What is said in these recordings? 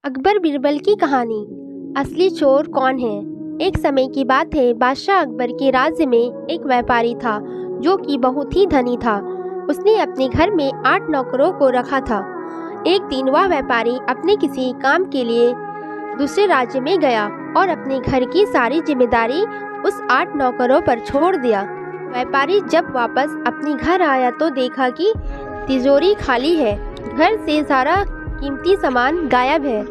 अकबर बीरबल की कहानी। असली चोर कौन है। एक समय की बात है, बादशाह अकबर के राज्य में एक व्यापारी था जो कि बहुत ही धनी था। उसने अपने घर में 8 नौकरों को रखा था। एक दिन वह व्यापारी अपने किसी काम के लिए दूसरे राज्य में गया और अपने घर की सारी जिम्मेदारी उस 8 नौकरों पर छोड़ दिया। व्यापारी जब वापस अपने घर आया तो देखा कि तिजोरी खाली है, घर से सारा कीमती सामान गायब है।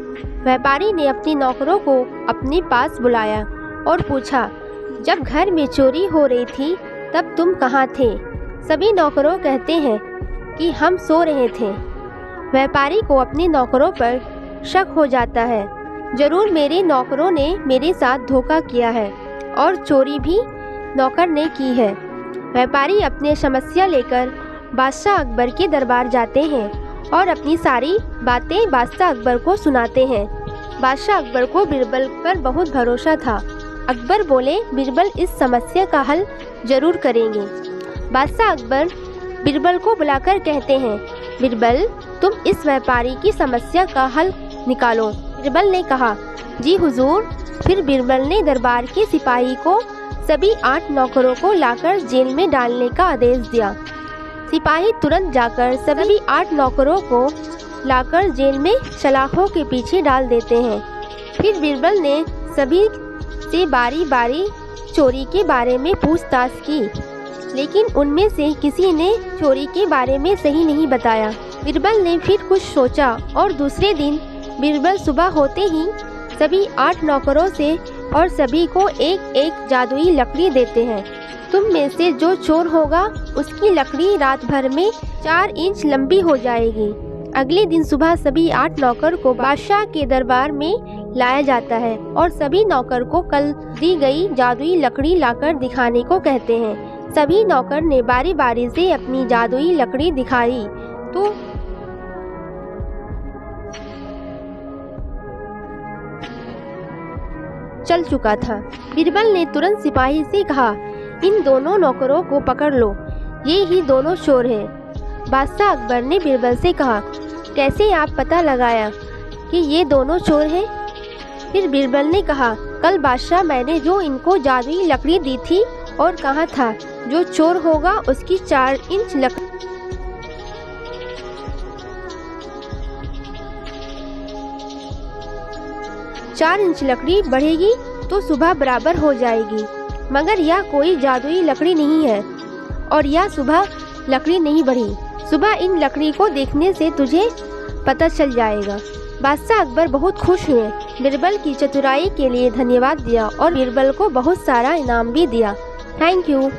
व्यापारी ने अपने नौकरों को अपने पास बुलाया और पूछा, जब घर में चोरी हो रही थी तब तुम कहाँ थे? सभी नौकरों कहते हैं कि हम सो रहे थे। व्यापारी को अपने नौकरों पर शक हो जाता है, जरूर मेरे नौकरों ने मेरे साथ धोखा किया है और चोरी भी नौकर ने की है। व्यापारी अपनी समस्या लेकर बादशाह अकबर के दरबार जाते हैं और अपनी सारी बातें बादशाह अकबर को सुनाते हैं। बादशाह अकबर को बीरबल पर बहुत भरोसा था। अकबर बोले, बीरबल इस समस्या का हल जरूर करेंगे। बादशाह अकबर बीरबल को बुलाकर कहते हैं, बीरबल तुम इस व्यापारी की समस्या का हल निकालो। बीरबल ने कहा, जी हुजूर। फिर बीरबल ने दरबार के सिपाही को सभी 8 नौकरों को लाकर जेल में डालने का आदेश दिया। सिपाही तुरंत जाकर सभी 8 नौकरों को लाकर जेल में सलाखों के पीछे डाल देते हैं। फिर बीरबल ने सभी से बारी बारी चोरी के बारे में पूछताछ की, लेकिन उनमें से किसी ने चोरी के बारे में सही नहीं बताया। बीरबल ने फिर कुछ सोचा और दूसरे दिन बीरबल सुबह होते ही सभी 8 नौकरों से और सभी को एक एक जादुई लकड़ी देते हैं। तुम में से जो चोर होगा उसकी लकड़ी रात भर में 4 इंच लंबी हो जाएगी। अगले दिन सुबह सभी 8 नौकर को बादशाह के दरबार में लाया जाता है और सभी नौकर को कल दी गई जादुई लकड़ी लाकर दिखाने को कहते हैं। सभी नौकर ने बारी बारी से अपनी जादुई लकड़ी दिखाई तो चल चुका था। बीरबल ने तुरंत सिपाही से कहा, इन दोनों नौकरों को पकड़ लो, ये ही दोनों चोर हैं। बादशाह अकबर ने बीरबल से कहा, कैसे आप पता लगाया कि ये दोनों चोर हैं? फिर बीरबल ने कहा, कल बादशाह मैंने जो इनको जादुई लकड़ी दी थी और कहा था जो चोर होगा उसकी 4 इंच लकड़ी 4 इंच लकड़ी बढ़ेगी तो सुबह बराबर हो जाएगी। मगर यह कोई जादुई लकड़ी नहीं है और यह सुबह लकड़ी नहीं बढ़ी। सुबह इन लकड़ी को देखने से तुझे पता चल जाएगा। बादशाह अकबर बहुत खुश हुए, बीरबल की चतुराई के लिए धन्यवाद दिया और बीरबल को बहुत सारा इनाम भी दिया। Thank you.